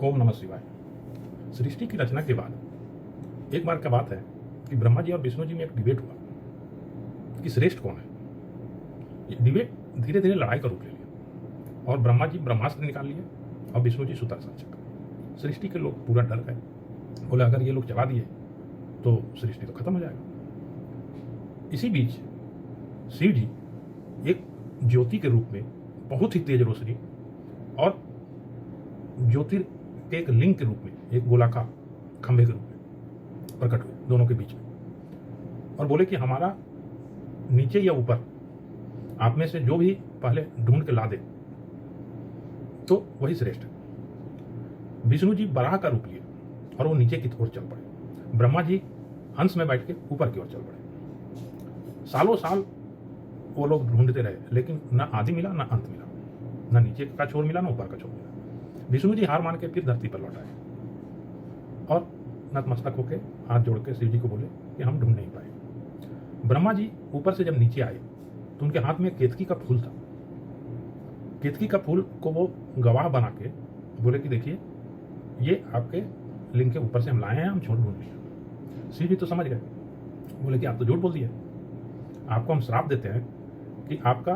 ओम नमः शिवाय। सृष्टि की रचना के बाद एक बार क्या बात है कि ब्रह्मा जी और विष्णु जी में एक डिबेट हुआ कि श्रेष्ठ कौन है। ये डिबेट धीरे धीरे लड़ाई का रूप ले लिया और ब्रह्मा जी ब्रह्मास्त्र निकाल लिए और विष्णु जी सुदर्शन चक्र। सृष्टि के लोग पूरा डर गए, बोले अगर ये लोग चला दिए तो सृष्टि तो खत्म हो जाएगा। इसी बीच शिव जी एक ज्योति के रूप में बहुत ही तेज रोशनी और ज्योतिर के एक लिंग के रूप में, एक गोलाकार खंभे के रूप में प्रकट हुए दोनों के बीच में और बोले कि हमारा नीचे या ऊपर आप में से जो भी पहले ढूंढ के ला दे तो वही श्रेष्ठ है। विष्णु जी बराह का रूप लिए और वो नीचे की ओर चल पड़े। ब्रह्मा जी हंस में बैठ के ऊपर की ओर चल पड़े। सालों साल वो लोग ढूंढते रहे, लेकिन न आदि मिला न अंत मिला, न नीचे का छोर मिला न ऊपर का छोर मिला। विष्णु जी हार मान के फिर धरती पर लौट आए और नतमस्तक होके हाथ जोड़ के शिव जी को बोले कि हम ढूंढ नहीं पाए। ब्रह्मा जी ऊपर से जब नीचे आए तो उनके हाथ में केतकी का फूल था। केतकी का फूल को वो गवाह बना के बोले कि देखिए ये आपके लिंग के ऊपर से हम लाए हैं, हम ढूंढ लिया। शिव जी तो समझ गए, बोले कि आप तो झूठ बोल दिए, आपको हम श्राप देते हैं कि आपका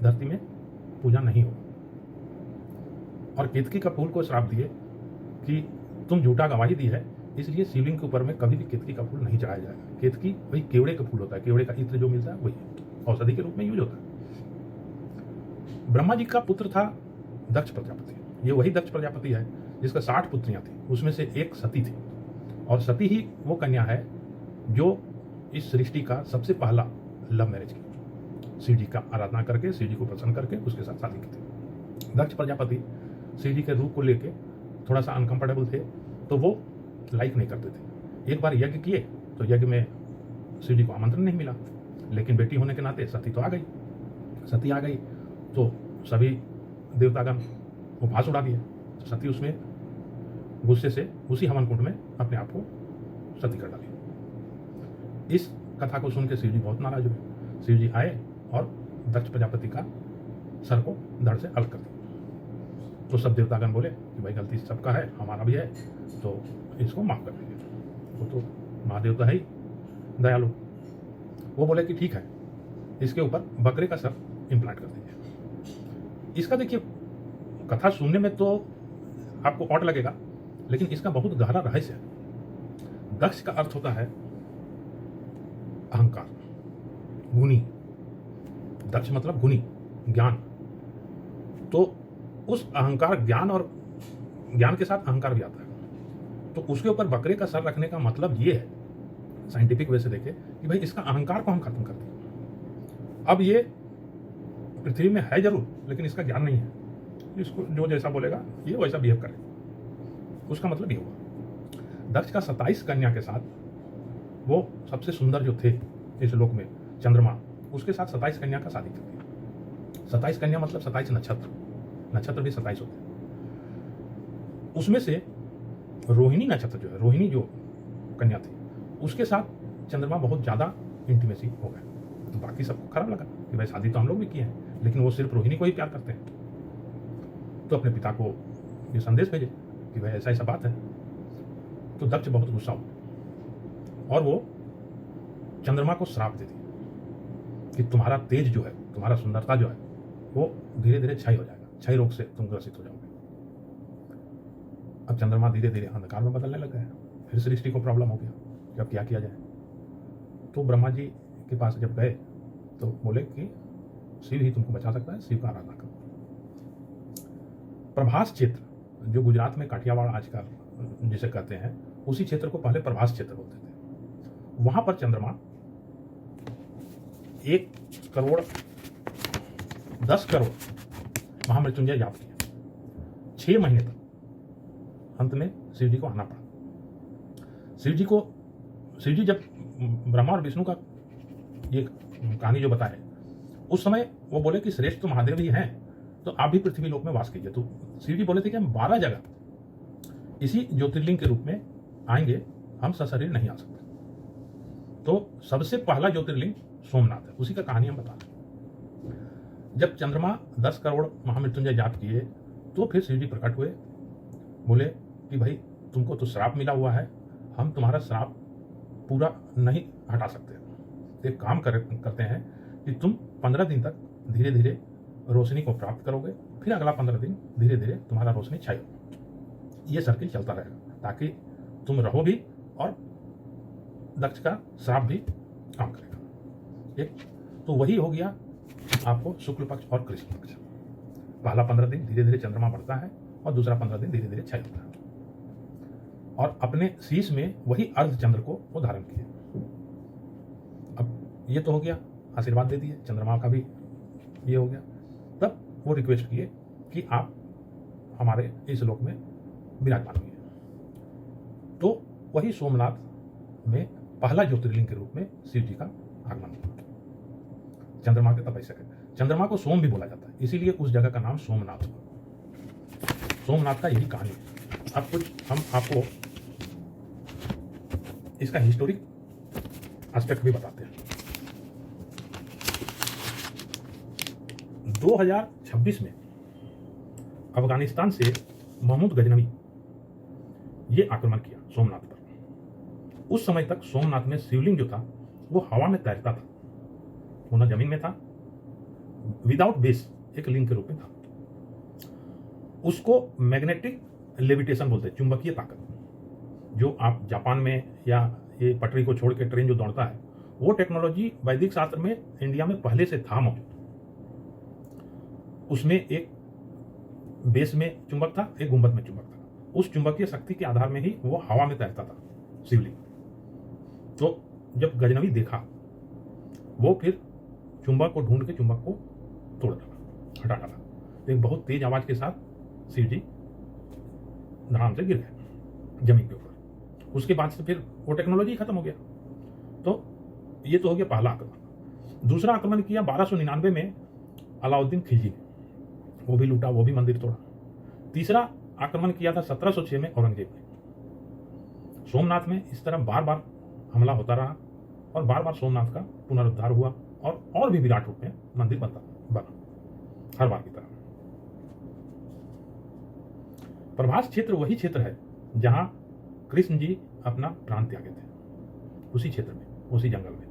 धरती में पूजा नहीं होगा। और केतकी का फूल को श्राप दिए कि तुम झूठा गवाही दी है, इसलिए शिवलिंग के ऊपर में कभी भी केतकी का फूल नहीं चढ़ाया जाएगा। केतकी वही केवड़े का फूल होता है, केवड़े का इत्र जो मिलता है वही औषधि के रूप में यूज होता है। ब्रह्मा जी का पुत्र था दक्ष प्रजापति। ये वही दक्ष प्रजापति है जिसका 60 पुत्रियां थी, उसमें से एक सती थी और सती ही वो कन्या है जो इस सृष्टि का सबसे पहला लव मैरिज की, शिव जी का आराधना करके, शिव जी को प्रसन्न करके उसके साथ शादी की थी। दक्ष प्रजापति शिव जी के रूप को लेके थोड़ा सा अनकंफर्टेबल थे, तो वो लाइक नहीं करते थे। एक बार यज्ञ किए तो यज्ञ में शिव जी को आमंत्रण नहीं मिला, लेकिन बेटी होने के नाते सती तो आ गई। सती आ गई तो सभी देवतागण उपहास उड़ा दिए। सती उसमें गुस्से से उसी हवन कुंड में अपने आप को सती कर डाली। इस कथा को सुन के शिव जी बहुत नाराज हुए। शिव जी आए और दक्ष प्रजापति का सर को धड़ से अलग कर दिया। तो सब देवतागण बोले कि भाई गलती सबका है, हमारा भी है, तो इसको माफ कर दीजिए। वो तो महादेव तो है ही दयालु। वो बोले कि ठीक है, इसके ऊपर बकरे का सर इम्प्लांट कर दीजिए। इसका देखिए कथा सुनने में तो आपको ऑड लगेगा, लेकिन इसका बहुत गहरा रहस्य है। दक्ष का अर्थ होता है अहंकार, गुणी। दक्ष मतलब गुणी, ज्ञान। तो उस अहंकार, ज्ञान और ज्ञान के साथ अहंकार भी आता है। तो उसके ऊपर बकरे का सर रखने का मतलब ये है, साइंटिफिक वे से देखे, कि भाई इसका अहंकार को हम खत्म कर दें। अब ये पृथ्वी में है जरूर, लेकिन इसका ज्ञान नहीं है। इसको जो जैसा बोलेगा ये वैसा बिहेव करे, उसका मतलब ये हुआ। दक्ष का 27 कन्या के साथ, वो सबसे सुंदर जो थे इस लोक में, चंद्रमा, उसके साथ 27 कन्या का शादी कर दिया। 27 कन्या मतलब 27 नक्षत्र, नक्षत्र भी 27 होते हैं। उसमें से रोहिणी नक्षत्र जो है, रोहिणी जो कन्या थी, उसके साथ चंद्रमा बहुत ज्यादा इंटीमेसी हो गए। तो बाकी सबको खराब लगा कि भाई शादी तो हम लोग भी किए हैं, लेकिन वो सिर्फ रोहिणी को ही प्यार करते हैं। तो अपने पिता को ये संदेश भेजे कि भाई ऐसा ऐसा बात है। तो दक्ष बहुत गुस्सा हुआ और वो चंद्रमा को श्राप दे दिया कि तुम्हारा तेज जो है, तुम्हारा सुंदरता जो है, वो धीरे धीरे क्षय हो जाएगा, क्षय रोग से तुम ग्रसित हो जाओगे। अब चंद्रमा धीरे धीरे अंधकार में बदलने लग गया। फिर सृष्टि को प्रॉब्लम हो गया कि अब क्या किया जाए। तो ब्रह्मा जी के पास जब गए तो बोले कि शिव ही तुमको बचा सकता है, शिव का आराधना करो। प्रभास क्षेत्र जो गुजरात में काठियावाड़ आजकल जिसे कहते हैं, उसी क्षेत्र को पहले प्रभास क्षेत्र बोलते थे। वहां पर चंद्रमा 1 करोड़ 10 करोड़ महामृत्युंजय जाप किया। 6 महीने तक अंत में शिव जी को आना पड़ा। शिव जी जब ब्रह्मा और विष्णु का ये कहानी जो बताए, उस समय वो बोले कि श्रेष्ठ तो महादेव ही हैं, तो आप भी पृथ्वी लोक में वास कीजिए। तो शिव जी बोले थे कि हम 12 जगह इसी ज्योतिर्लिंग के रूप में आएंगे, हम सशरीर नहीं आ सकते। तो सबसे पहला ज्योतिर्लिंग सोमनाथ है, उसी का कहानी हम बता रहे हैं। जब चंद्रमा 10 करोड़ महामृत्युंजय जाप किए तो फिर शिव जी प्रकट हुए, बोले कि भाई तुमको तो श्राप मिला हुआ है, हम तुम्हारा श्राप पूरा नहीं हटा सकते, तो एक काम करते हैं कि तुम 15 दिन तक धीरे धीरे रोशनी को प्राप्त करोगे, फिर अगला 15 दिन धीरे धीरे तुम्हारा रोशनी छाई होगी। ये सर्किल चलता रहेगा ताकि तुम रहो भी और दक्ष का श्राप भी काम करेगा। एक तो वही हो गया आपको शुक्ल पक्ष और कृष्ण पक्ष। पहला 15 दिन धीरे धीरे चंद्रमा बढ़ता है और दूसरा 15 दिन धीरे धीरे छाई होता है, और अपने शीश में वही अर्धचंद्र को वो धारण किए। अब ये तो हो गया, आशीर्वाद दे दिए, चंद्रमा का भी ये हो गया। तब वो रिक्वेस्ट किए कि आप हमारे इस लोक में विराजमान हुए। तो वही सोमनाथ में पहला ज्योतिर्लिंग के रूप में शिव जी का आगमन हुआ। चंद्रमा के तपस्या है, चंद्रमा को सोम भी बोला जाता है, इसीलिए उस जगह का नाम सोमनाथ हुआ। सोमनाथ का यही कहानी है। अब कुछ हम आपको इसका हिस्टोरिक एस्पेक्ट भी बताते हैं। 2026 में अफगानिस्तान से महमूद गजनवी ये आक्रमण किया सोमनाथ पर। उस समय तक सोमनाथ में शिवलिंग जो था वो हवा में तैरता था, वो न जमीन में था, विदाउट बेस एक लिंग के रूप में था। उसको मैग्नेटिक लेविटेशन बोलते हैं, चुंबकीय ताकत। जो आप जापान में या ये पटरी को छोड़ के ट्रेन जो दौड़ता है, वो टेक्नोलॉजी वैदिक शास्त्र में इंडिया में पहले से था मौजूद। उसमें एक बेस में चुंबक था, एक गुंबद में चुंबक था। उस चुंबकीय शक्ति के आधार में ही वो हवा में तैरता था शिवलिंग। तो जब गजनवी देखा, वो फिर चुंबक को ढूंढ के चुंबक को तोड़ डाला, हटा डाला। एक बहुत तेज आवाज के साथ शिव जी धड़ाम से गिर गए जमीन के ऊपर। उसके बाद से फिर वो टेक्नोलॉजी खत्म हो गया। तो ये तो हो गया पहला आक्रमण। दूसरा आक्रमण किया 1299 में अलाउद्दीन खिलजी ने, वो भी लूटा, वो भी मंदिर तोड़ा। तीसरा आक्रमण किया था 1706 में औरंगजेब ने। सोमनाथ में इस तरह बार बार हमला होता रहा और बार बार सोमनाथ का पुनरुद्धार हुआ और भी विराट रूप में मंदिर बना हर बार की तरह। प्रभास क्षेत्र वही क्षेत्र है जहां कृष्ण जी अपना प्राण त्यागे थे, उसी क्षेत्र में, उसी जंगल में।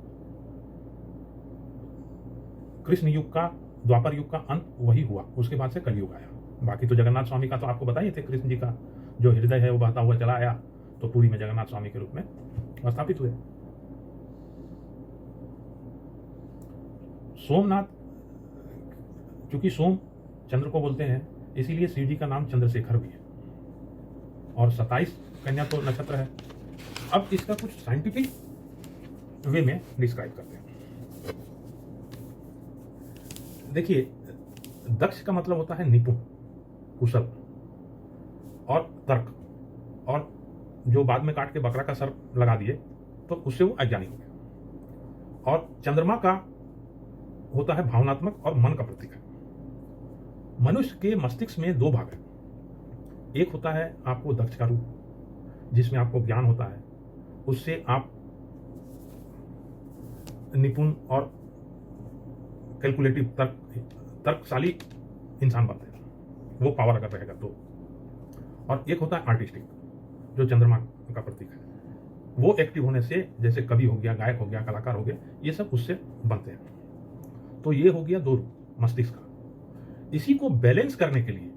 कृष्ण युग का, द्वापर युग का अंत वही हुआ, उसके बाद से कलयुग आया। बाकी तो जगन्नाथ स्वामी का तो आपको बताइए थे, कृष्ण जी का जो हृदय है वो बहता हुआ चला आया, तो पुरी में जगन्नाथ स्वामी के रूप में स्थापित हुए। सोमनाथ, चूंकि सोम चंद्र को बोलते हैं, इसीलिए शिव जी का नाम चंद्रशेखर भी है। और 27 कन्या तो नक्षत्र है। अब इसका कुछ साइंटिफिक वे में डिस्क्राइब करते हैं। देखिए, दक्ष का मतलब होता है निपुण, कुशल और तर्क, और जो बाद में काट के बकरा का सर लगा दिए तो उससे वो अज्ञानी हो गया। और चंद्रमा का होता है भावनात्मक और मन का प्रतीक है। मनुष्य के मस्तिष्क में दो भाग है। एक होता है आपको दक्ष का रूप, जिसमें आपको ज्ञान होता है, उससे आप निपुण और कैलकुलेटिव तर्कशाली इंसान बनते हैं, वो पावर अगर रहेगा तो। और एक होता है आर्टिस्टिक, जो चंद्रमा का प्रतीक है। वो एक्टिव होने से, जैसे कवि हो गया, गायक हो गया, कलाकार हो गया, ये सब उससे बनते हैं। तो ये हो गया दो रूप मस्तिष्क का। इसी को बैलेंस करने के लिए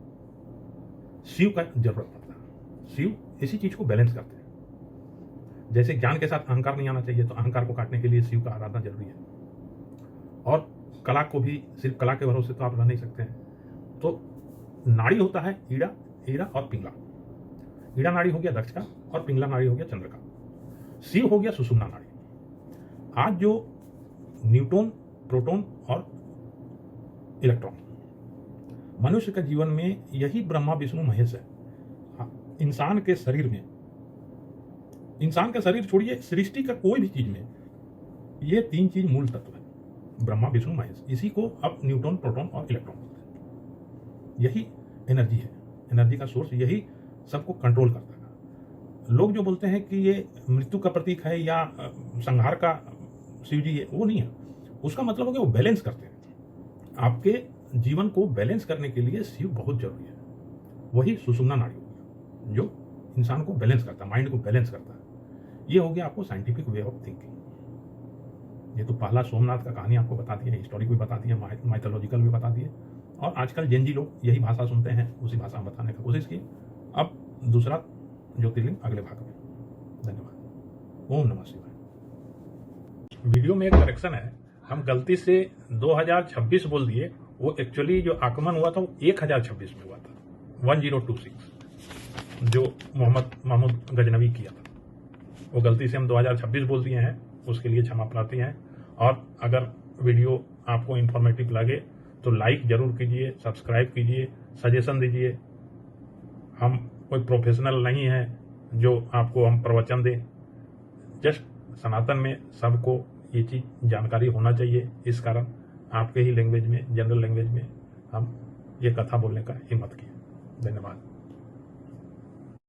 शिव का जरूरत पड़ता है। शिव इसी चीज को बैलेंस करते हैं। जैसे ज्ञान के साथ अहंकार नहीं आना चाहिए, तो अहंकार को काटने के लिए शिव का आराधना जरूरी है। और कला को भी सिर्फ कला के भरोसे तो आप रह नहीं सकते हैं। तो नाड़ी होता है ईड़ा, ईड़ा और पिंगला। ईड़ा नाड़ी हो गया दक्ष का और पिंगला नाड़ी हो गया चंद्र का। शिव हो गया सुषुम्ना नाड़ी। आज जो न्यूट्रॉन, प्रोटॉन और इलेक्ट्रॉन, मनुष्य के जीवन में यही ब्रह्मा विष्णु महेश है। इंसान के शरीर में, इंसान का शरीर छोड़िए, सृष्टि का कोई भी चीज में ये तीन चीज मूल तत्व है, ब्रह्मा विष्णु महेश। इसी को अब न्यूट्रॉन, प्रोटॉन और इलेक्ट्रॉन बोलते हैं। यही एनर्जी है, एनर्जी का सोर्स यही सबको कंट्रोल करता है। लोग जो बोलते हैं कि ये मृत्यु का प्रतीक है या संहार का शिव जी है, वो नहीं है। उसका मतलब हो गया वो बैलेंस करते हैं। आपके जीवन को बैलेंस करने के लिए शिव बहुत जरूरी है। वही सुषुम्ना नाड़ी हो गया, जो इंसान को बैलेंस करता है, माइंड को बैलेंस करता है। ये हो गया आपको साइंटिफिक वे ऑफ थिंकिंग। ये तो पहला सोमनाथ का कहानी आपको बता दी है, हिस्टोरिक भी बता दी है, माइथोलॉजिकल भी बता दी है, और आजकल जेनजी लोग यही भाषा सुनते हैं, उसी भाषा में बताने का कोशिश की। अब दूसरा ज्योतिर्लिंग अगले भाग में। धन्यवाद। ओम नमः शिवाय। वीडियो में एक करेक्शन है, हम गलती से 2026 बोल दिए, वो एक्चुअली जो आगमन हुआ था वो 1026 में हुआ था, 1026, जो मोहम्मद महमूद गजनवी किया था। वो गलती से हम 2026 बोल दिए हैं, उसके लिए क्षमा प्रार्थी हैं। और अगर वीडियो आपको इन्फॉर्मेटिव लगे तो लाइक जरूर कीजिए, सब्सक्राइब कीजिए, सजेशन दीजिए। हम कोई प्रोफेशनल नहीं है जो आपको हम प्रवचन दें, जस्ट सनातन में सबको ये चीज़ जानकारी होना चाहिए। इस कारण आपके ही लैंग्वेज में, जनरल लैंग्वेज में हम ये कथा बोलने का हिम्मत किया। धन्यवाद।